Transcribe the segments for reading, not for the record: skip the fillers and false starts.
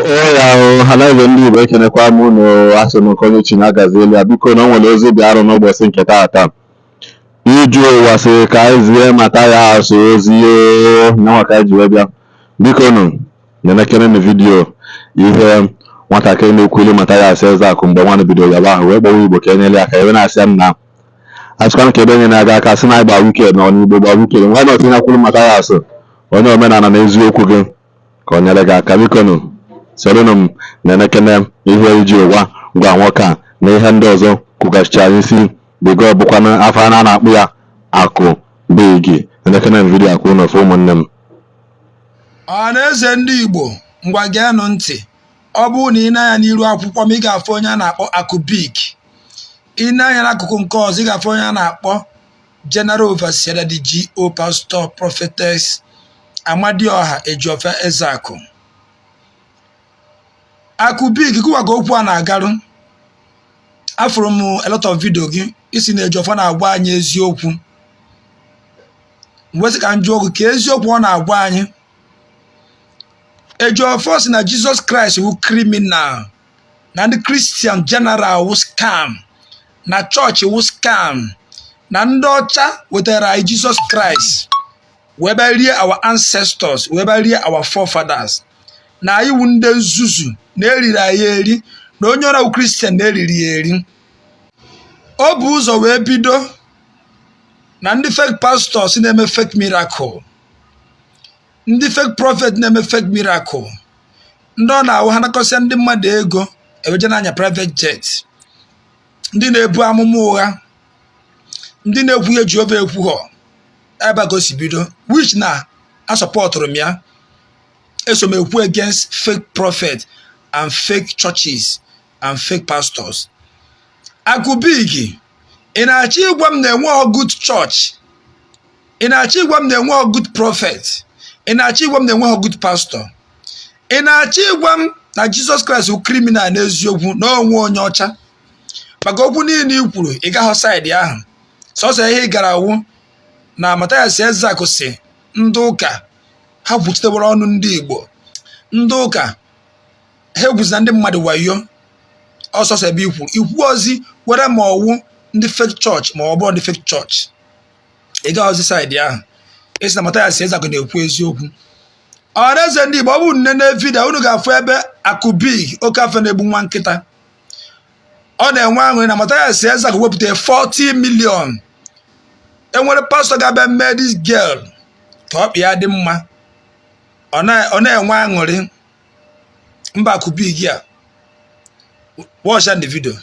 ya halaeze ndị Igbo ekenekwa m unu asị m nke onye chi na-agazi elu ya biko na o nwere ozi bịarụ n'ụbọchị nke taata iju ụwa sị ka anyị zie Matthias ozi nyanwa ka anyị ji wee bịa biko nụ na-elekere na vidiyo ihe nwatakịrị na-ekwuli Matthias Ezeaku mgbe nwanne bidoro yaba ahụ wee gbawa Igbo ka enyere ya ka ebe na-asị m na achịkwa ka ebe enye na-aga aka sị na ịgba wiked na ọnụ Igbo gba wiked nwa na otinye kwuru Matthias onye omenala na eziokwu gị ka o nyere gị aka biko nụ soronụ m na-elekere ihe iji ụwa ngwa nwoke a na ihe ndị ọzọ kwugachicha isi bigo bụkwa afọ a na-akpụ ya akụ bigi na-elekere vidiyo akwụ n'ofe ụmụnne m. Ọhaneze ndị Igbo ngwa geenụ ntị. Ọ bụrụ na ị na-anya n'iru akwụkwọ m ị ga-afụ onye a na-akpọ Akubik. Ị na-anya n'akụkụ nke ọzọ ị ga-afụ onye a na-akpọ General Overseer Ndi Igbo Pastor Prophetess Amadioha Ejiofor Ezeaku. Akubik gụwa ka okwu a na-agarụ. Afụrụ m a lot of video gị isi na Ejiofor na-agwa anyị eziokwu. Mgbe ka m jụọ gị ka eziokwu ọ na-agwa anyị. Ejiofor sị na Jesus Christ wụ criminal, na ndị Christian general wụ scam, na church wụ scam, na ndị ọcha wetara anyị Jesus Christ wee bịa rie our ancestors, wee bịa rie our forefathers, na anyị wụ ndị nzuzu na eriri anyị eri, na onye ọrụ Christian na-eriri ya eri. O bụ ụzọ wee bido na ndị fake pastors na-eme fake miracle, ndị fake prophet na-eme fake miracle, ndị ọ na-awụ ha nakọsịa ndị mmadụ ego eweje n'anya private jet, ndị na-ebu amụma ụgha, ndị na-ekwu ihe Jehova ekwughọ ebe a gosi bido, which na asọpọtụrụ m ya. Eso m ekwu against fake prophet and fake churches and fake pastors. Akubik, ị na-achọ ịgwa m na-enweghị good church, ị na-achọ ịgwa m na-enweghị good prophet, ị na-achọ ịgwa m na-enweghị good pastor, ị na-achọ ịgwa m na Jesus Christ bụ criminal n'eziokwu na onwe onye ọcha. Maka okwu niile i kwuru ị gaghị side ahụ, sọsọ ihe ị gara awụ na Matthias Ezeaku sị ndị ụka ha kwuchitewara ọnụ ndị Igbo, ndị ụka ha egwuzina ndị mmadụ wayo. Ọsọsọ ebe ikwu ozi were ma ọwụ ndị fake church ma ọ bụrụ ndị fake church, ị gaghị ozi side ahụ. Esi na Matthias Ezeaku na-ekwu eziokwu. Ọhaneze ndị Igbo, ọ bụ nne na vidiyo unu ga-afụ ebe Akubik oke afọ na-egbu nwa nkịta ọ na-enwe aṅụrị na Matthias Ezeaku wepụta 40 million. Enwere pastọ ga-abịa mee this girl ka ọ kpịa dị mma, ọ na-enwe aṅụrị. Mba Akubik a watch the video.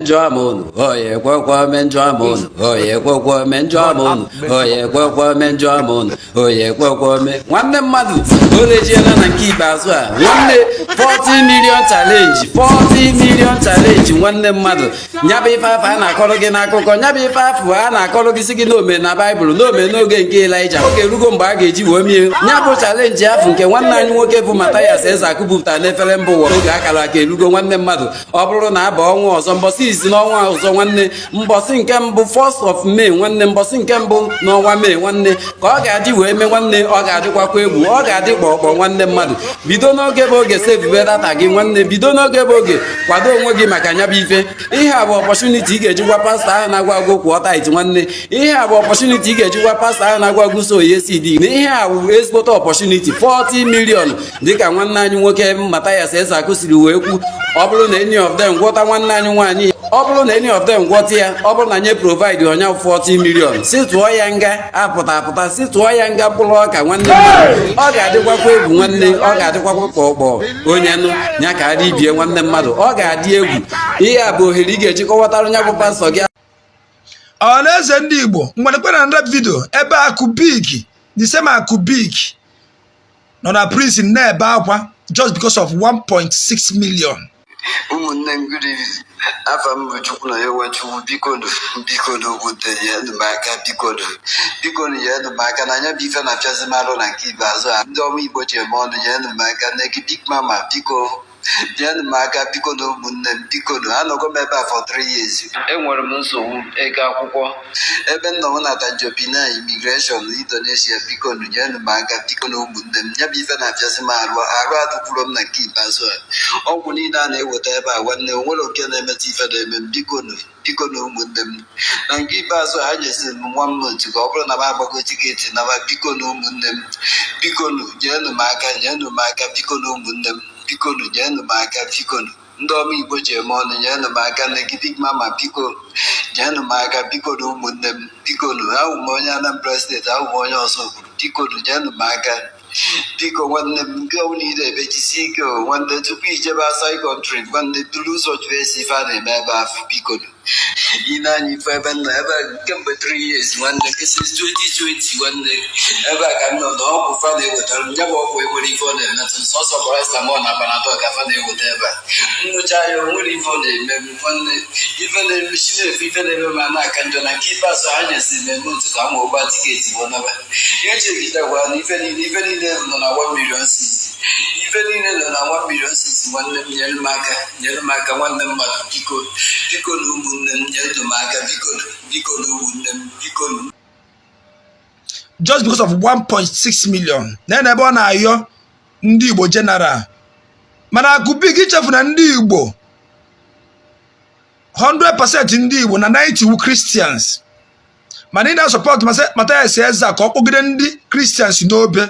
Njamonu, oye kwekwe menjamonu, oye kwekwe menjamonu, oye kwekwe menjamonu, oye kwekwe me. Nwanne mmadụ olejiela na nke ikpeazụ a, nwanne 40 million challenge, 40 million challenge. Nwanne mmadụ nyaba ife afọ a na-akọrọ gị n'akụkọ, nyaba ife afọ a na-akọrọ gị si gị n'ome na Baịbụl, n'ome n'oge nke Elijah. Oge erugo mgbe a ga-eji wee mie nyabụ challenge afọ nke nwanne anyị nwoke bụ Matthias Ezeaku bupụtara n'efere mba ụwa. Oge akara aka erugo nwanne mmadụ, ọ bụrụ na aba ọnwa ọzọ mbọsị izi n'ọnwa ọzọ nwanne, mbọsị nke mbụ 1st of May nwanne, mbọsị nke mbụ n'ọnwa May nwanne ka ọ ga-adị wee mee nwanne. Ọ ga-adịkwakwa egwu, ọ ga-adị kpọkpọ nwanne mmadụ. Bido n'oge bụ oge save data gị nwanne, bido n'oge bụ oge kwado onwe gị maka nyaba ife. Ihe a bụ opportunity ị ga-ejikwa pastọ ahụ na-agwa agwụ kwụọ tait nwanne. Ihe a bụ opportunity ị ga-ejikwa pastọ ahụ na-agwa agwụ so ye CD na ihe a bụ ezigbote opportunity 40 million dịka nwanne anyị nwoke Matthias Ezeaku siri wee kwu. Ọ bụrụ na any of them gwọta nwanne anyị nwaanyị, ọ bụrụ na any of them gwọta ya, ọ bụrụ na nye provide onye 40 million, si tụọ ya nga apụta, si tụọ ya nga mkpụrụ ọka nwanne mmadụ. Ọ ga-adịkwakwa egwu nwanne, ọ ga-adịkwakwa kpọkpọ onye nụ nya ka adị bie nwanne mmadụ, ọ ga-adị egwu. Ihe a bụ ohere ị ga-eji kọwatara onye bụ pastọ gị. Ọhaneze ndị Igbo, mgbe na nrep video ebe Akubik, the same Akubik nọ na prison na-ebe akwa just because of 1.6 million. Ụmụnne m gụrụ afa m bụ Chukwu na Ewechukwu, bikodu obodo ya edumaka, bikodu ya edumaka na anya bụ ife na-apịazi marụ na nke ikpeazụ a. Ndị ọma Igbo ji eme ọnụ ya edumaka na eki big mama biko nyenụ m aka biko na ụmụnne m biko na anọgo m ebe a for 3 years enwere m nsogbu ego akwụkwọ ebe nna m nata njobi na immigration Indonesia biko na nyenụ m aka biko na ụmụnne m ya bụ ife na-apịasị m arụ adụkwuru m na nke ikpeazụ a ọgwụ niile a na-eweta ebe a nwanne nwere oke na-emeta ife na-eme m biko na ụmụnne m na nke ikpeazụ ha nyesịrị m 1 month ka ọ bụrụ na m agbago tiketi na biko na ụmụnne m biko na nyenụ m aka biko na ụmụnne m biko nu nyenụ m aka biko nu ndị ọma Igbo ji eme ọnụ nyenụ m aka nne Big Mama biko nyenụ m aka biko na ụmụnne m biko nu ahụ m onye Anambra steeti ahụ m onye ọzọ obodo biko nu nyenụ m aka biko nwanne m nke ọbụla ị na-emejisie ike nwanne tupu ijebe asai kọntrị nwanne duru ụzọ jụọ esi ife a na-eme ebe afọ biko nu ị na-anya ife ebe nọ ebe kemgbe 3 years nwanne since 2020 nwanne ebe a ka m nọ na ọgwụ fa na-ewetara m ya bụ ọgwụ enwere ife ọ na-emetụ sọsọ paracetamol na panadol ka fa na-eweta ebe a nnụcha ya onwere ife ọ na-eme m nwanne ife na-eme chinefe ife na-eme m na-aka njọ na nke ikpeazụ ha nyesịrị m eme otu ka m ụgba tiketi bụ naba echegidekwa na ife niile nọ na 1 million seats ife niile nọ na 1 million seats nwanne m nyere m aka nwanne mmadụ biko na ụmụnne m nyere m aka biko na ụmụnne m biko na just because of 1.6 million na ebe ọ na-ayọ ndị Igbo general mana akụbig ichefu na ndị Igbo 100% ndị Igbo na 90 wu Christians mana ị na-support Matthias Ezeaku ka ọ kpọgide ndị Christians n'obe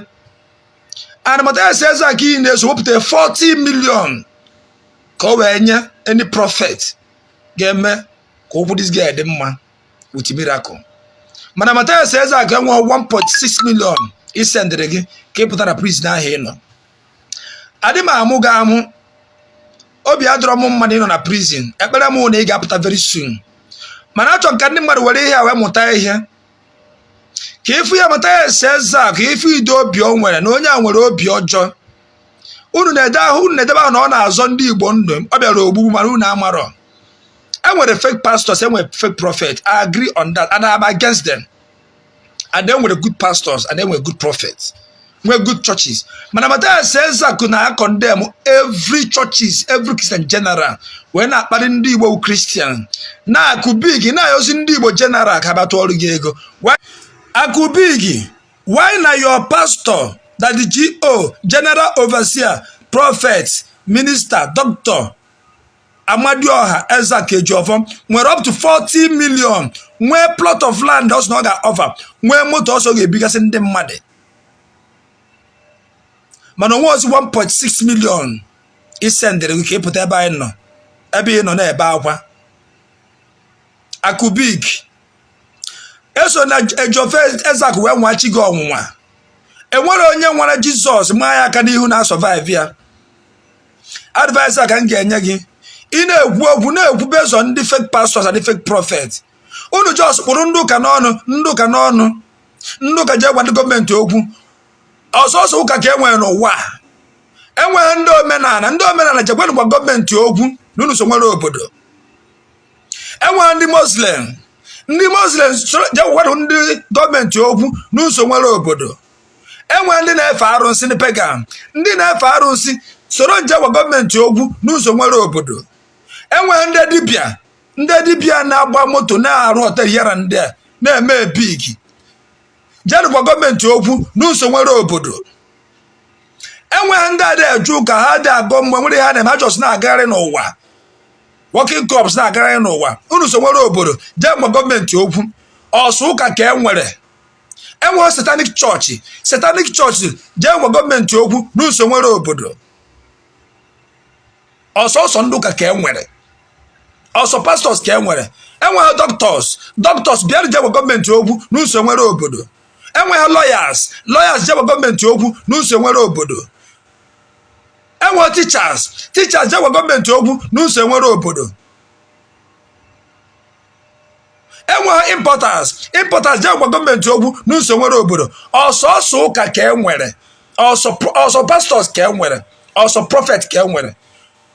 and Matthias Ezeaku ị na-eso wepụta 40 million ka o wee nye any prophet ga-eme ka okwu this guy dị mma with miracle mana Matthias Ezeaku enwe 1.6 million isendịrị gị ka ị pụtara prison ahụ ị nọ adị m amụ gị amụ obi adọrọ m mmadụ ịnọ na prison ekpere m na ị ga-apụta very soon mana achọ ka ndị mmadụ were ihe a wee mụta ihe ka ịfụ ya Matthias Ezeaku ka ịfụ ide obi o nwere na onye a nwere obi ọjọọ unu na-edebe ahụ na ọ na-azọ ndị Igbo ndụ ọ bịara ogbugbu mana unu amarọ enwere fake pastors enwere fake prophet. I agree on that and I'm against them. And then with good pastors and then with good prophets, with good churches. But Matthias Ezeaku na condemn every churches, every Christian general. We're not pardon Ndi Igbo Christian. Na akubigi na yosi Ndi Igbo general kabatu olugego. Why akubigi? Why na your pastor that the GO, general overseer, prophet, minister, doctor, Amadioha Ezeaku Ejiofor, we're up to 40 million. Where plot of land also not got offer. Where motor also get bigger than them money. Man was 1.6 million. He sent the we keep there by no. Ebi no na eba akubig. Eso na Ejiofor Ezeaku we nwachi go onwa. E nwere onye nwara Jesus ma ya aka n'ihu na survive ya. Advice aka ngenye gị. Ị na-ekwu based on the fake pastors and the fake prophets. Unu just kpụrụ nduka n'ọnụ nduka je gwa ndị gọọmenti okwu ọsọsọ ụka ka enwere n'ụwa enwere ndị omenala jekwanụ gwa gọọmenti okwu n'unu so nwere obodo enwere ndị Muslim je gwa ndị gọọmenti okwu n'uso nwere obodo enwere ndị na-efe arụsị ndị pagan ndị na-efe arụsị soro nje gwa gọọmenti okwu n'uso nwere obodo enwere ndị dibịa na-agba moto na-arụ hotel yara ndị a na-eme big jenụ gwa gọọmenti okwu n'uso nwere obodo enweghị ndị ada eju ụka ha dị agọ mgbe nwere ha na-eme ajọs na-agagharị n'ụwa working corps na-agagharị n'ụwa unu so nwere obodo jee gwa gọọmenti okwu ọsụ ụka ka enwere satanic church jee gwa gọọmenti okwu n'uso nwere obodo ọsọ ndị ụka ka enwere ọsọ pastors ka enwere doctors bịara je gwa gọọmenti okwu n'uso nwere obodo enweghị lawyers je gwa gọọmenti okwu n'uso nwere obodo enwe teachers je gwa gọọmenti okwu n'uso nwere obodo enweghị importers je gwa gọọmenti okwu n'uso nwere obodo ọsọ ụka ka enwere ọsọ pastors ka enwere ọsọ prophet ka enwere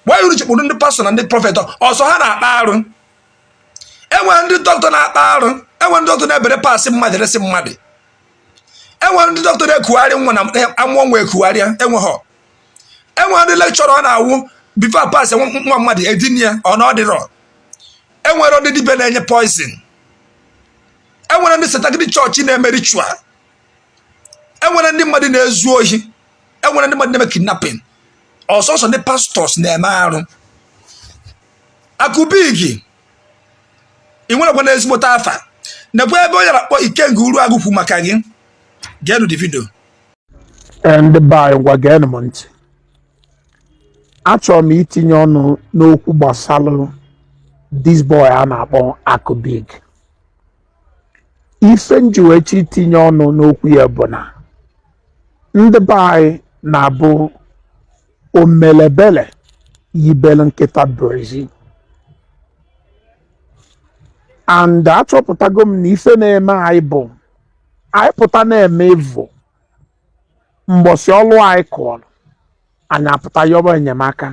why you chekpụrụ ndị pastor na ndị prophet ọsọ ha na-akpa arụ enwere ndị doctor na-akpa arụ enwere ndị doctor na-ebere pasị mmadụ resị mmadụ enwere ndị doctor na-ekugharị nwa na amụọ nwa ekugharịa enweghị ndị lecturer na-awụ before pass nwa mmadụ edini ya ọ na ọ dịrọ enwere ndị dibe na-enye poison enwere ndị satanic church na-eme ritual enwere ndị mmadụ na-ezu ohi enwere ndị mmadụ na-eme kidnapping ọsọsọ ndị pastors na-eme arụ akụbigi ị nwere gwa n'ezigbote afa nekwa ebe onye na-akpọ Ikenga uru agụkwu maka gị geenụ the video ndị be anyị ngwa geenụ m ntị achọrọ m itinye ọnụ n'okwu gbasara this boy a na-akpọ Akubig. Ife njiwechi itinye ọnụ n'okwu ya bụ na ndị be anyị na-abụ omelebele yibele nkịta brezi and achọpụtago m na ife na-eme anyị bụ anyị pụta na-eme evo mgbọsị ọlụ anyị kụọrọ anyị apụta yọba enyemaka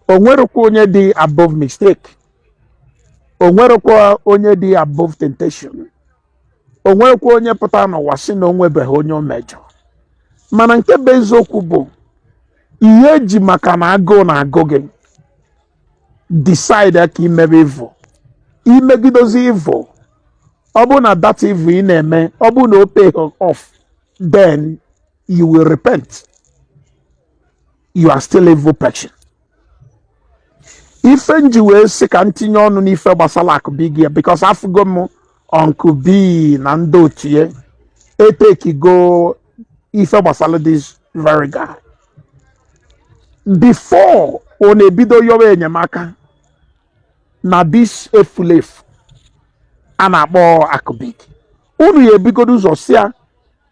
o nwerekwa onye dị above mistake o nwerekwa onye dị above temptation o nwerekwa onye pụta n'ụwa sị na o nwebeghị onye o mejọ mana nke bụ eziokwu bụ ihe eji maka na agụụ na-agụ gị decide ka imebe evil imegidozi evil ọ bụ na that evil ị na-eme ọ bụ na o pay off then you will repent you are still evil person. Ife nji wee sị ka ntinye ọnụ n'ife gbasara Akubig ya because afụgo m Uncle B na ndị otu ya etekigo ife gbasara this very guy before ọ na-ebido yọwa enyemaka na this efulefu a na-akpọ Akubig unu ya ebigodo ụzọ si ya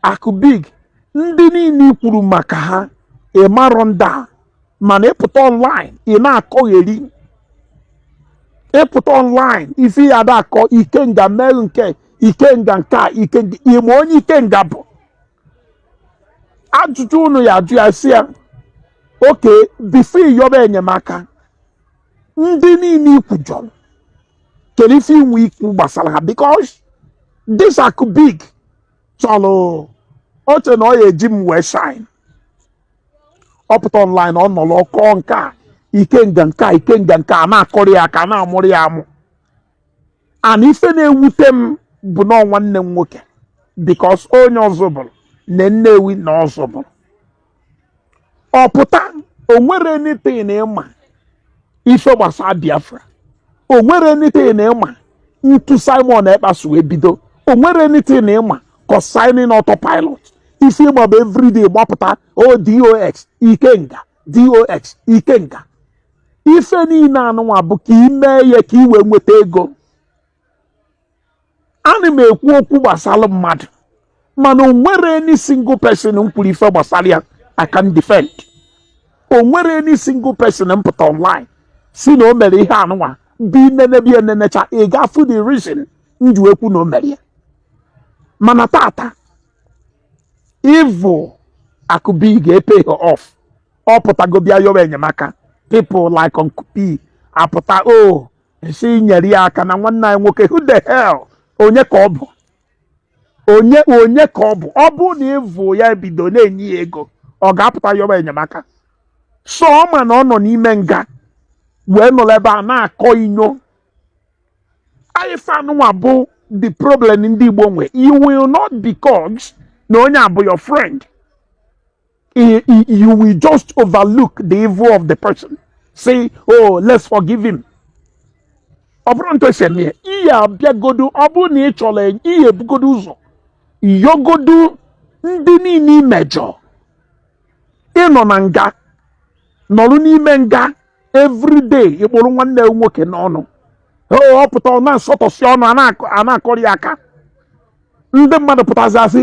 Akubig ndị niile kwuru maka ha ịmarọ ndị a mana ịpụta online ị na-akọgheri ịpụta online ife ya da akọ Ikenga mee nke Ikenga nke a Ikenga ime onye Ikenga bụ ajụjụ unu ya ajụ ya si ya oke bifo ịyọba enyemaka ndị niile ikwujọrọ kedu ife inwe ikwu gbasara ha because this Akubig chọrọ oche na ọ ya eji m wee shine ọpụta online ọ nọrọ ọkọ nke a Ikenga nke a Ikenga nke a na-akọrọ ya aka na-amụrụ ya amụ ana ife na-ewute m bụ na nwanne m nwoke because onye ọzọ bụrụ na Nnewi na ọzọ bụrụ ọpụta o nwere anything na ịma ife gbasara Biafra o nwere anything na ịma ntu Simon Ekpasu ebido o nwere anything na ịma consigning autopilot ife ịma bụ everyday gbapụta DOX Ikenga DOX Ikenga ife niile anụnwa bụ ka ime ya ka iwe nweta ego ana m ekwu okwu gbasara mmadụ mana o nwere any single person m kwuru ife gbasara ya I can defend o nwere any single person mpụta online si na o mere ihe anụnwa bụ inenebi enenecha ị ga-afụ the reason nji ekwu na o mere ya mana tata evil Akubig ga-epay her off ọ pụtago bịa yọrọ enyemaka people like Uncle P apụta si nyere ya aka na nwanne anyị nwoke who the hell onye ka ọ bụ onye ka ọ bụ na evil ya ebido na-enye ya ego ọ ga-apụta yọrọ enyemaka so ọ ma na ọ nọ n'ime nga wee nọrọ ebe a na-akọ inyo anyị fanụnwa bụ the problem ndị Igbo nwe you will not because na onye abụ your friend you will just overlook the evil of the person say let's forgive him ọ bụrụ nto ese ihe abịagodo ọ bụrụ na ị chọrọ ihe ebugodo ụzọ yogodo ndị niile imejọ ịnọ na nga nọrụ n'ime nga everyday ịkpụrụ nwanne nwoke n'ọnụ ọ pụta ọ na-asọtọsi ọnụ a na-akọrọ ya aka ndị mmadụ pụtazi asị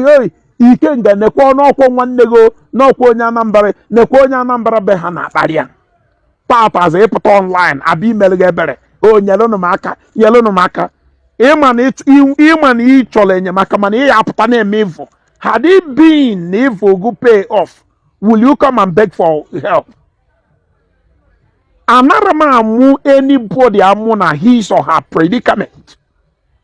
Ikenga nekwa ọnụọkwọ nwanne gị n'ọkwa onye Anambra nekwa onye Anambra be ha na-akparị ya tatazi ịpụta online abịa imere gị ebere nyelụnụ m aka ịma na ị chọrọ enyemaka mana ị ya apụta na-eme evil had it been na evil go pay off will you come and beg for help? Anara m amụ anybody amụ na his or her predicament.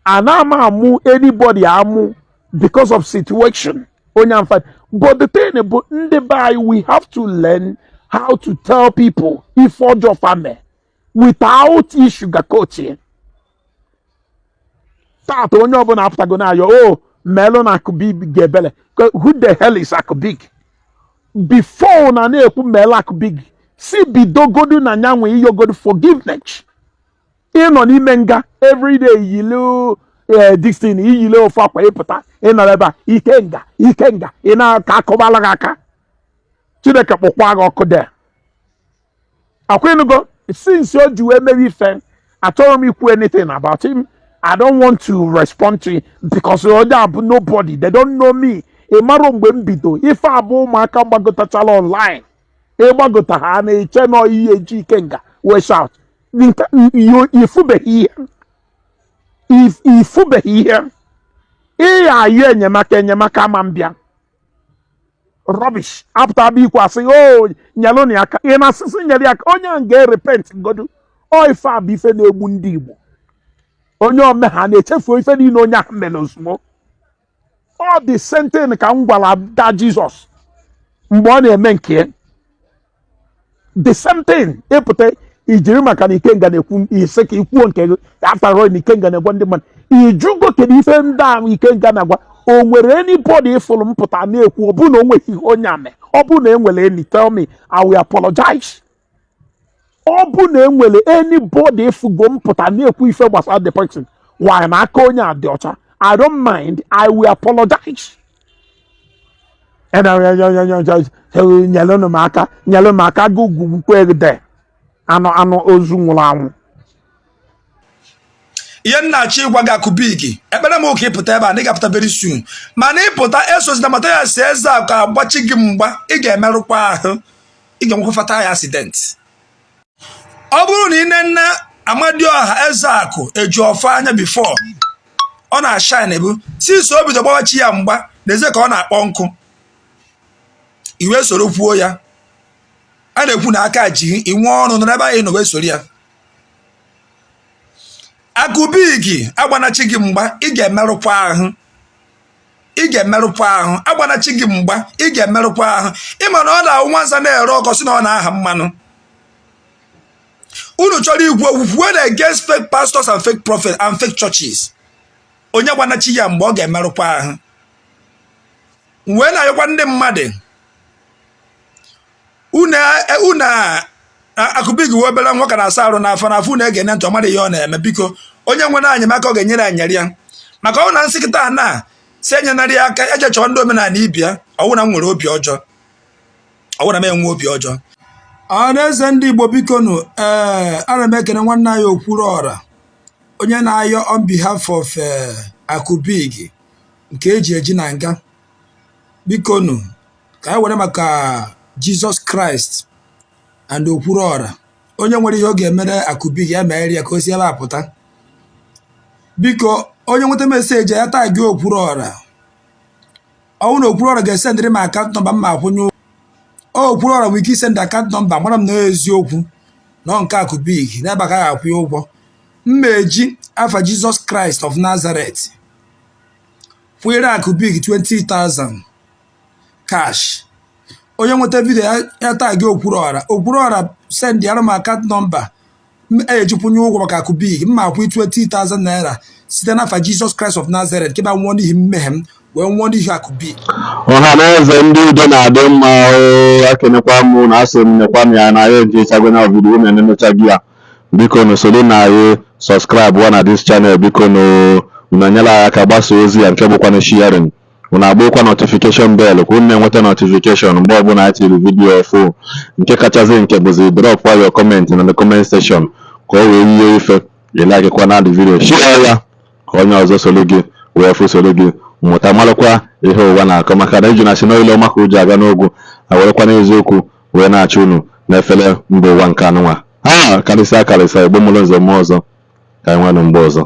Anara m amụ anybody amụ because of situation. But the thing about Ndi we have to learn how to tell people if ọjọọ family without sugarcoating. Start onye ọbụla apụtago na ayọ oh melon akụbig gebele. Who the hell is akụbig? Before na na-ekwu melon akụbig, si bidogodu na nyanwe iyogodu forgiveness. Ịnọ n'ime nga everyday yilu this thing iyile ofu akwa ịpụta ịnọrọ ebe a ikenga ị na-aka akọbala gị aka. Chineke kpọkwa gị ọkụ de. Akwenugo, since o ji wee mere ife, achọrọ m ikwu anything about him. I don't want to respond to it because nobody, they don't know me. Ịmara mgbe m bido ife abụ ụmụaka gbagotachala online. Ịgbagota ha na-eche nọ ihe ji ikenga wee shout. Ifubeghị ihe. Ịya ayọ enyemaka ma mbịa. Rubbish. After abịa ikwu asị oh nyelụ na aka. Ị na-asịsị nyere aka onye a ga-repent godu. Ọ ife abụ ife na-egbu ndị Igbo. Onye ome ha na-echefu ife niile onye ahụ mere ozugbo. Ọ dị senten ka m gwara da Jizọs mgbe ọ na-eme nke ya. The same thing ịpụta ijiri maka na ikenga na-ekwu ise ka ikwuo nke gị after all na ikenga na-egwa ndị mmadụ ijugo kedu ife ndị ahụ ikenga na-agwa o nwere anybody ịfụrụ mpụta na-ekwu ọ bụ na o nweghị ihe onye ame ọ bụ na enwere any tell me I will apologize. Ọ bụ na enwere anybody ịfụgo mpụta na-ekwu ife gbasara the person why na aka onye a dị ọcha I don't mind I will apologize. Nyelụ m aka gugwukwe de anụ ozu nwụrụ anwụ. Ihe nna-achọ ịgwa gị akụbig ekpere m oke ịpụta ebe a na ị ga-apụta very soon mana ịpụta esozina Matthias Ezeaku ka agbachi gị mgba ị ga-emerụkwa ahụ ị ga-enwekwa fatal accident. Ọ bụrụ na ị nne Amadioha Ezeaku eji ọfọ anya before ọ na-ashine bụ since o bido gbawachi ya mgba n'ezie ka ọ na-akpọ nkụ iwe soro kwuo ya a na-ekwu na aka ji inwe ọnụ nọ n'ebe anyị nọ wee soro ya. Akụbig agbanachi gị mgba ị ga-emerụkwa ahụ agbanachi gị mgba ị ga-emerụkwa ahụ ịma na ọ na-awụ nwanza na-ere ọkọ si na ọ na-aha mmanụ. Unu chọrọ igwu okwu when against fake pastors and fake prophets and fake churches. Onye gbanachi ya mgbe ọ ga-emerụkwa ahụ. Wee na-ayọkwa ndị mmadụ una akụbig obere nwa ka na-asa arụ n'afọ n'afọ na-ege ntị ọmara ihe ọ na-eme biko onye nwere enyemaka ọ ga-enyere anyarị ya maka ọ na nsịkịta na si enyenarị ya aka eje chọọ ndị omenala ibia ọwụ na m nwere obi ọjọọ ọwụ na m enwe obi ọjọọ. Ọhaneze ndị Igbo biko nụ ana m ekene nwanne anyị Okwuluọra onye na-ayọ on behalf of akụbig nke eji na nga biko nụ ka anyị were maka Jesus Christ and Okwuluọra onye nwere ihe ọ ga-emere akụbig ya mere ya ka o si ebe apụta biko onye nweta meseji ya taa gị Okwuluọra ọwụ na Okwuluọra ga-esendịrị m akaụntụ nọmba m ma akwụnye Okwuluọra nwere ike isendị akaụntụ nọmba gbara m na eziokwu nọ nke akụbig n'ebe aka ga-akwụ ya ụgwọ mmeji afa Jesus Christ of Nazareth kwụnyere akụbig 20,000 cash. Onye nweta vidio ya taa gị Okwuluọra send ya m akaụntụ nọmba ejikwunye ụgwọ maka akụbig mma akwụ 20,000 naira site n'afa Jesus Christ of Nazareth keba nwụọ n'ihi mmehie m wee nwụọ n'ihi akụbig. Ọhaneze ndị udo na-adị mma akenekwa m na asị m nekwa m ya na ya ejichago na vidio unu enenecha gị ya biko na soro na anyị subscribe na this channel biko na unu anyela ya aka gbasa ozi ya nke bụkwa na sharing unu agbụkwa notification bell ka unu na-enweta notification mgbe ọbụla anyị tiri vidio ọfụ nke kachasị nke bụzi drop your comment na the comment section ka o wee yie ife ịlakịkwa na the video share ya ka onye ọzọ soro gị wee fụ soro gị mmụta malụkwa ihe ụwa na-akọ maka na iju na si n'ile ọma ka uji aga n'ogwu awerekwa n'eziokwu wee na-achị unu n'efere mba ụwa nke anụnwa ha karịsịa Igbo mụrụ nze m ọzọ ka anyị nwanụ mgbe ọzọ.